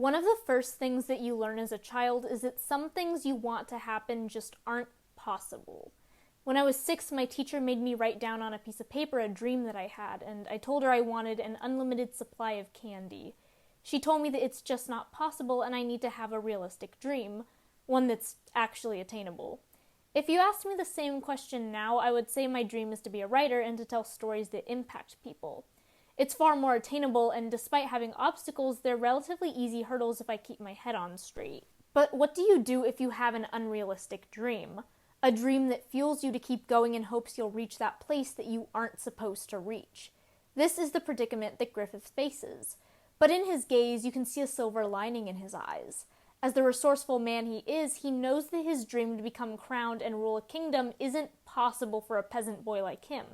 One of the first things that you learn as a child is that some things you want to happen just aren't possible. When I was 6, my teacher made me write down on a piece of paper a dream that I had, and I told her I wanted an unlimited supply of candy. She told me that it's just not possible and I need to have a realistic dream, one that's actually attainable. If you asked me the same question now, I would say my dream is to be a writer and to tell stories that impact people. It's far more attainable, and despite having obstacles, they're relatively easy hurdles if I keep my head on straight. But what do you do if you have an unrealistic dream? A dream that fuels you to keep going in hopes you'll reach that place that you aren't supposed to reach. This is the predicament that Griffith faces. But in his gaze, you can see a silver lining in his eyes. As the resourceful man he is, he knows that his dream to become crowned and rule a kingdom isn't possible for a peasant boy like him.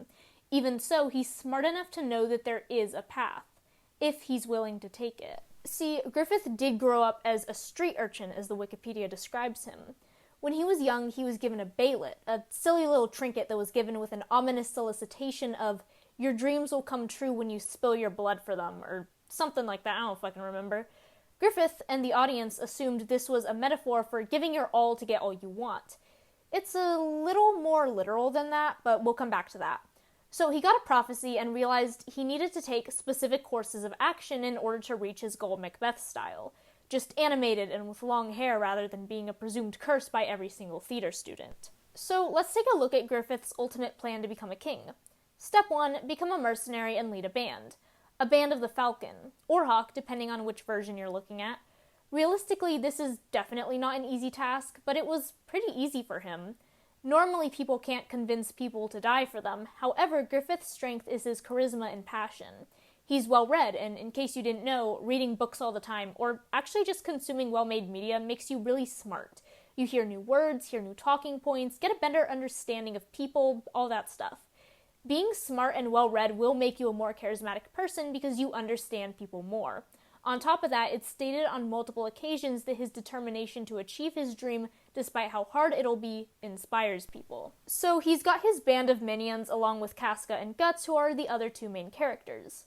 Even so, he's smart enough to know that there is a path, if he's willing to take it. See, Griffith did grow up as a street urchin, as the Wikipedia describes him. When he was young, he was given a baylet, a silly little trinket that was given with an ominous solicitation of, "Your dreams will come true when you spill your blood for them," or something like that, I don't fucking remember. Griffith and the audience assumed this was a metaphor for giving your all to get all you want. It's a little more literal than that, but we'll come back to that. So he got a prophecy and realized he needed to take specific courses of action in order to reach his goal Macbeth style, just animated and with long hair rather than being a presumed curse by every single theater student. So let's take a look at Griffith's ultimate plan to become a king. Step 1, become a mercenary and lead a band. A band of the Falcon, or Hawk, depending on which version you're looking at. Realistically, this is definitely not an easy task, but it was pretty easy for him. Normally, people can't convince people to die for them. However, Griffith's strength is his charisma and passion. He's well-read, and in case you didn't know, reading books all the time, or actually just consuming well-made media, makes you really smart. You hear new words, hear new talking points, get a better understanding of people, all that stuff. Being smart and well-read will make you a more charismatic person because you understand people more. On top of that, it's stated on multiple occasions that his determination to achieve his dream, despite how hard it'll be, inspires people. So he's got his band of minions along with Casca and Guts, who are the other two main characters.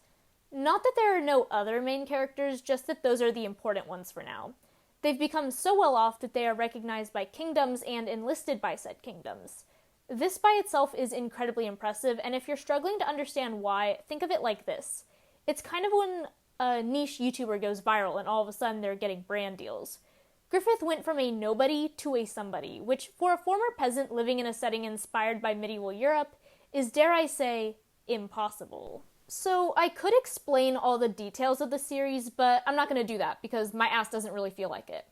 Not that there are no other main characters, just that those are the important ones for now. They've become so well off that they are recognized by kingdoms and enlisted by said kingdoms. This by itself is incredibly impressive, and if you're struggling to understand why, think of it like this. It's kind of when a niche YouTuber goes viral and all of a sudden they're getting brand deals. Griffith went from a nobody to a somebody, which for a former peasant living in a setting inspired by medieval Europe is, dare I say, impossible. So I could explain all the details of the series, but I'm not going to do that because my ass doesn't really feel like it.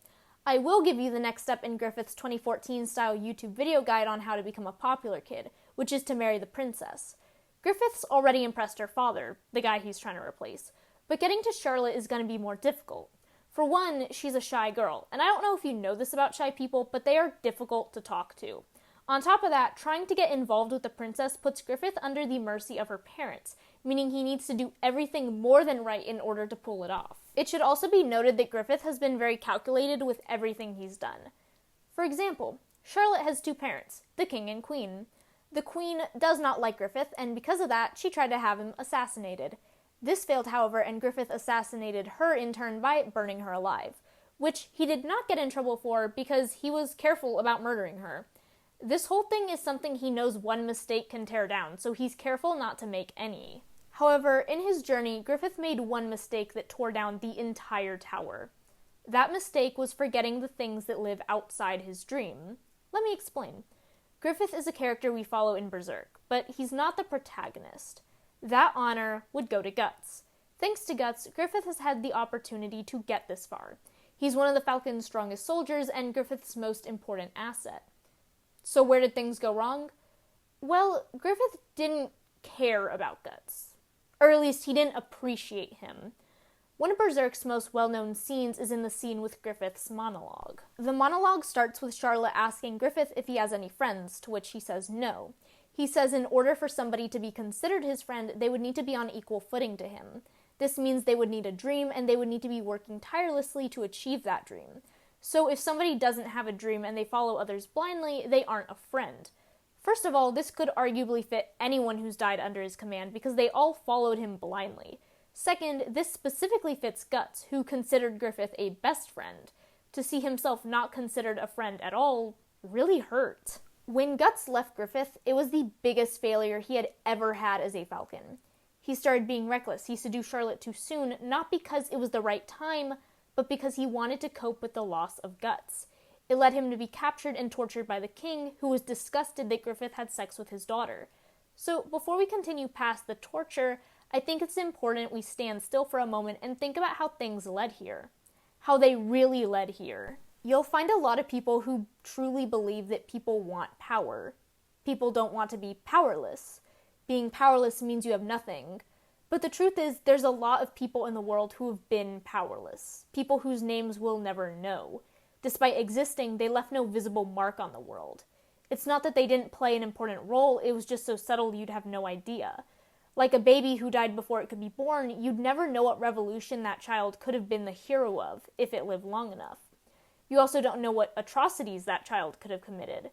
I will give you the next step in Griffith's 2014-style YouTube video guide on how to become a popular kid, which is to marry the princess. Griffith's already impressed her father, the guy he's trying to replace, but getting to Charlotte is going to be more difficult. For one, she's a shy girl, and I don't know if you know this about shy people, but they are difficult to talk to. On top of that, trying to get involved with the princess puts Griffith under the mercy of her parents, meaning he needs to do everything more than right in order to pull it off. It should also be noted that Griffith has been very calculated with everything he's done. For example, Charlotte has two parents, the king and queen. The queen does not like Griffith, and because of that, she tried to have him assassinated. This failed, however, and Griffith assassinated her in turn by burning her alive, which he did not get in trouble for because he was careful about murdering her. This whole thing is something he knows one mistake can tear down, so he's careful not to make any. However, in his journey, Griffith made one mistake that tore down the entire tower. That mistake was forgetting the things that live outside his dream. Let me explain. Griffith is a character we follow in Berserk, but he's not the protagonist. That honor would go to Guts. Thanks to Guts, Griffith has had the opportunity to get this far. He's one of the Falcon's strongest soldiers and Griffith's most important asset. So where did things go wrong? Well, Griffith didn't care about Guts. Or at least he didn't appreciate him. One of Berserk's most well-known scenes is in the scene with Griffith's monologue. The monologue starts with Charlotte asking Griffith if he has any friends, to which he says no. He says in order for somebody to be considered his friend, they would need to be on equal footing to him. This means they would need a dream, and they would need to be working tirelessly to achieve that dream. So if somebody doesn't have a dream and they follow others blindly, they aren't a friend. First of all, this could arguably fit anyone who's died under his command because they all followed him blindly. Second, this specifically fits Guts, who considered Griffith a best friend. To see himself not considered a friend at all really hurt. When Guts left Griffith, it was the biggest failure he had ever had as a Falcon. He started being reckless. He seduced Charlotte too soon, not because it was the right time, but because he wanted to cope with the loss of Guts. It led him to be captured and tortured by the king, who was disgusted that Griffith had sex with his daughter. So before we continue past the torture, I think it's important we stand still for a moment and think about how things led here. How they really led here. You'll find a lot of people who truly believe that people want power. People don't want to be powerless. Being powerless means you have nothing. But the truth is, there's a lot of people in the world who have been powerless. People whose names we'll never know. Despite existing, they left no visible mark on the world. It's not that they didn't play an important role, it was just so subtle you'd have no idea. Like a baby who died before it could be born, you'd never know what revolution that child could have been the hero of, if it lived long enough. You also don't know what atrocities that child could have committed.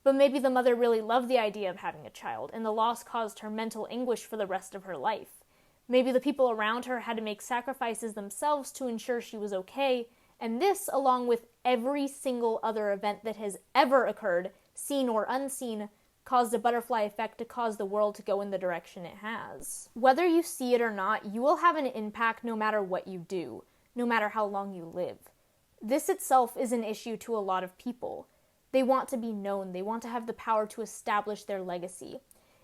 But maybe the mother really loved the idea of having a child, and the loss caused her mental anguish for the rest of her life. Maybe the people around her had to make sacrifices themselves to ensure she was okay, and this, along with every single other event that has ever occurred, seen or unseen, caused a butterfly effect to cause the world to go in the direction it has. Whether you see it or not, you will have an impact no matter what you do, no matter how long you live. This itself is an issue to a lot of people. They want to be known. They want to have the power to establish their legacy.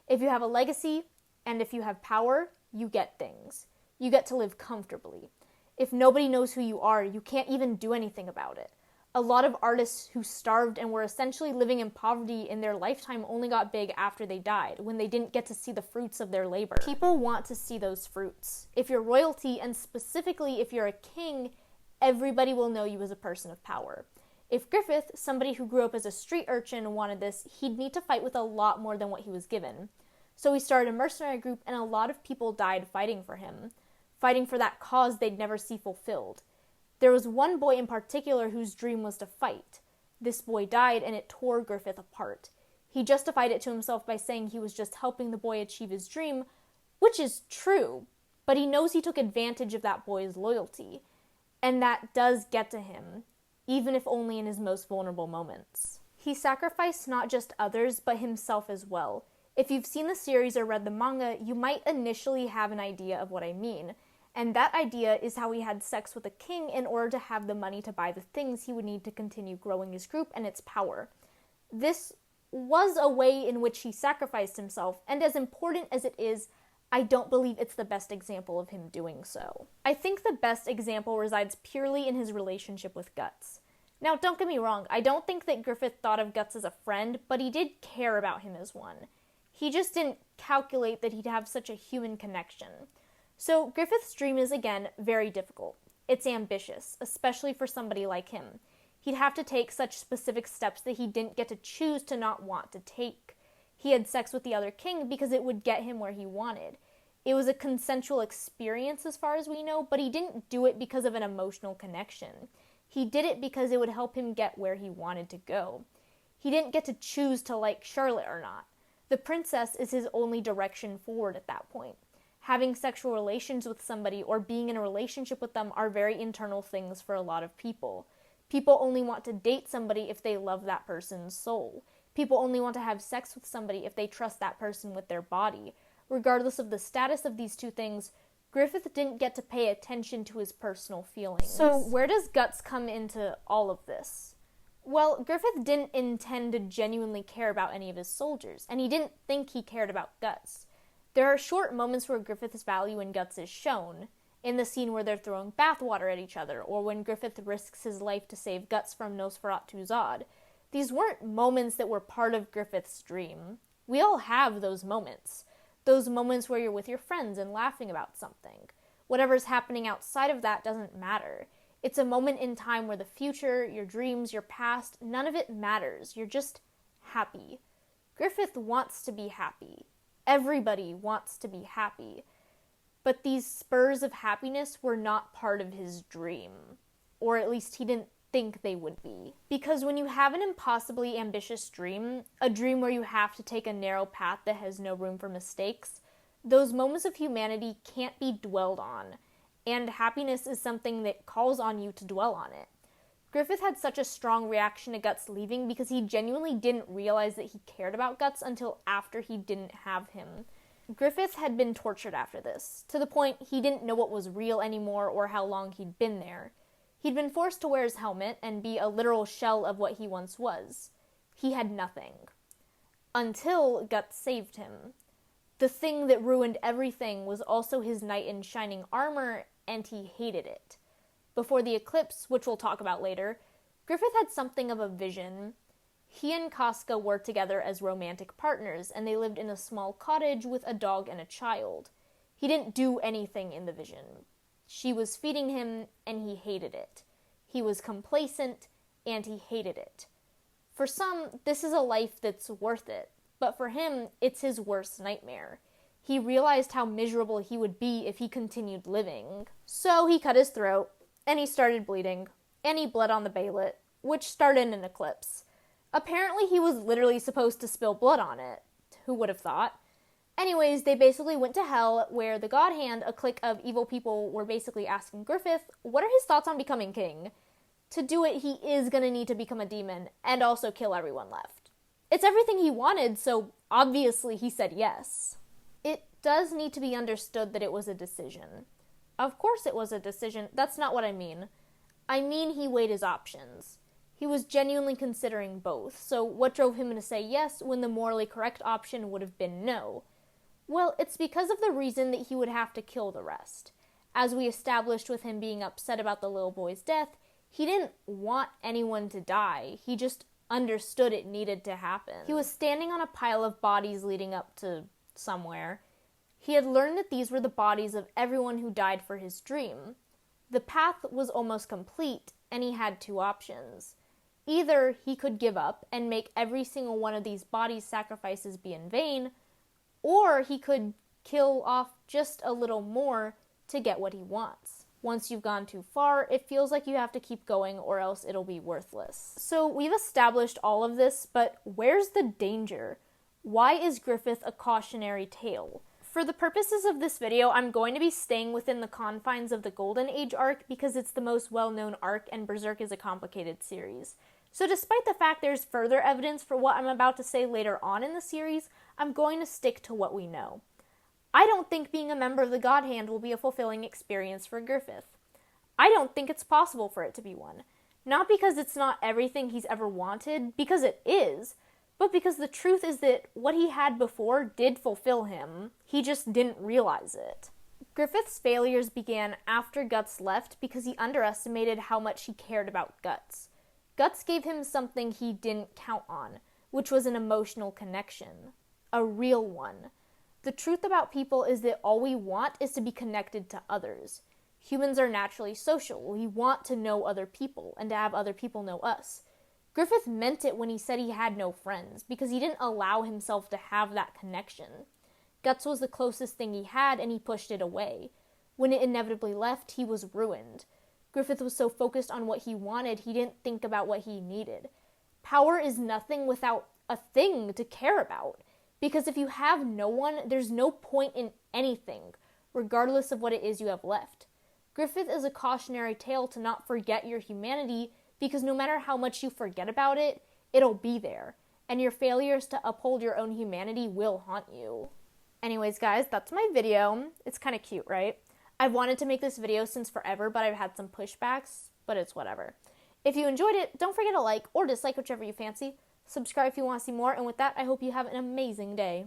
If you have a legacy, and if you have power, you get things. You get to live comfortably. If nobody knows who you are, you can't even do anything about it. A lot of artists who starved and were essentially living in poverty in their lifetime only got big after they died, when they didn't get to see the fruits of their labor. People want to see those fruits. If you're royalty, and specifically if you're a king, everybody will know you as a person of power. If Griffith, somebody who grew up as a street urchin, wanted this, he'd need to fight with a lot more than what he was given. So he started a mercenary group, and a lot of people died fighting for him, fighting for that cause they'd never see fulfilled. There was one boy in particular whose dream was to fight. This boy died, and it tore Griffith apart. He justified it to himself by saying he was just helping the boy achieve his dream, which is true, but he knows he took advantage of that boy's loyalty, and that does get to him, even if only in his most vulnerable moments. He sacrificed not just others, but himself as well. If you've seen the series or read the manga, you might initially have an idea of what I mean. And that idea is how he had sex with a king in order to have the money to buy the things he would need to continue growing his group and its power. This was a way in which he sacrificed himself, and as important as it is, I don't believe it's the best example of him doing so. I think the best example resides purely in his relationship with Guts. Now, don't get me wrong, I don't think that Griffith thought of Guts as a friend, but he did care about him as one. He just didn't calculate that he'd have such a human connection. So Griffith's dream is, again, very difficult. It's ambitious, especially for somebody like him. He'd have to take such specific steps that he didn't get to choose to not want to take. He had sex with the other king because it would get him where he wanted. It was a consensual experience as far as we know, but he didn't do it because of an emotional connection. He did it because it would help him get where he wanted to go. He didn't get to choose to like Charlotte or not. The princess is his only direction forward at that point. Having sexual relations with somebody or being in a relationship with them are very internal things for a lot of people. People only want to date somebody if they love that person's soul. People only want to have sex with somebody if they trust that person with their body. Regardless of the status of these two things, Griffith didn't get to pay attention to his personal feelings. So where does Guts come into all of this? Well, Griffith didn't intend to genuinely care about any of his soldiers, and he didn't think he cared about Guts. There are short moments where Griffith's value in Guts is shown, in the scene where they're throwing bathwater at each other, or when Griffith risks his life to save Guts from Nosferatu Zod. These weren't moments that were part of Griffith's dream. We all have those moments. Those moments where you're with your friends and laughing about something. Whatever's happening outside of that doesn't matter. It's a moment in time where the future, your dreams, your past, none of it matters. You're just happy. Griffith wants to be happy. Everybody wants to be happy. But these spurs of happiness were not part of his dream. Or at least he didn't think they would be. Because when you have an impossibly ambitious dream, a dream where you have to take a narrow path that has no room for mistakes, Those moments of humanity can't be dwelled on, and happiness is something that calls on you to dwell on it. Griffith had such a strong reaction to Guts leaving because he genuinely didn't realize that he cared about Guts until after he didn't have him. Griffith had been tortured after this, to the point he didn't know what was real anymore or how long he'd been there. He'd been forced to wear his helmet and be a literal shell of what he once was. He had nothing. Until Guts saved him. The thing that ruined everything was also his knight in shining armor, and he hated it. Before the eclipse, which we'll talk about later, Griffith had something of a vision. He and Casca were together as romantic partners, and they lived in a small cottage with a dog and a child. He didn't do anything in the vision. She was feeding him, and he hated it. He was complacent, and he hated it. For some, this is a life that's worth it, but for him, it's his worst nightmare. He realized how miserable he would be if he continued living. So he cut his throat, and he started bleeding, and he bled on the baylet, which started an eclipse. Apparently he was literally supposed to spill blood on it. Who would have thought? Anyways, they basically went to hell, where the God Hand, a clique of evil people, were basically asking Griffith, what are his thoughts on becoming king? To do it, he is gonna need to become a demon, and also kill everyone left. It's everything he wanted, so obviously he said yes. It does need to be understood that it was a decision. Of course it was a decision, that's not what I mean. I mean he weighed his options. He was genuinely considering both, so what drove him to say yes when the morally correct option would have been no? Well, it's because of the reason that he would have to kill the rest. As we established with him being upset about the little boy's death, he didn't want anyone to die, he just understood it needed to happen. He was standing on a pile of bodies leading up to somewhere. He had learned that these were the bodies of everyone who died for his dream. The path was almost complete, and he had two options. Either he could give up and make every single one of these bodies' sacrifices be in vain, or he could kill off just a little more to get what he wants. Once you've gone too far, it feels like you have to keep going or else it'll be worthless. So we've established all of this, but where's the danger? Why is Griffith a cautionary tale? For the purposes of this video, I'm going to be staying within the confines of the Golden Age arc because it's the most well-known arc and Berserk is a complicated series. So despite the fact there's further evidence for what I'm about to say later on in the series, I'm going to stick to what we know. I don't think being a member of the God Hand will be a fulfilling experience for Griffith. I don't think it's possible for it to be one. Not because it's not everything he's ever wanted, because it is, but because the truth is that what he had before did fulfill him. He just didn't realize it. Griffith's failures began after Guts left because he underestimated how much he cared about Guts. Guts gave him something he didn't count on, which was an emotional connection. A real one. The truth about people is that all we want is to be connected to others. Humans are naturally social. We want to know other people and to have other people know us. Griffith meant it when he said he had no friends, because he didn't allow himself to have that connection. Guts was the closest thing he had, and he pushed it away. When it inevitably left, he was ruined. Griffith was so focused on what he wanted, he didn't think about what he needed. Power is nothing without a thing to care about. Because if you have no one, there's no point in anything, regardless of what it is you have left. Griffith is a cautionary tale to not forget your humanity, because no matter how much you forget about it, it'll be there, and your failures to uphold your own humanity will haunt you. Anyways, guys, that's my video. It's kind of cute, right? I've wanted to make this video since forever, but I've had some pushbacks, but it's whatever. If you enjoyed it, don't forget to like or dislike, whichever you fancy. Subscribe if you want to see more, and with that, I hope you have an amazing day.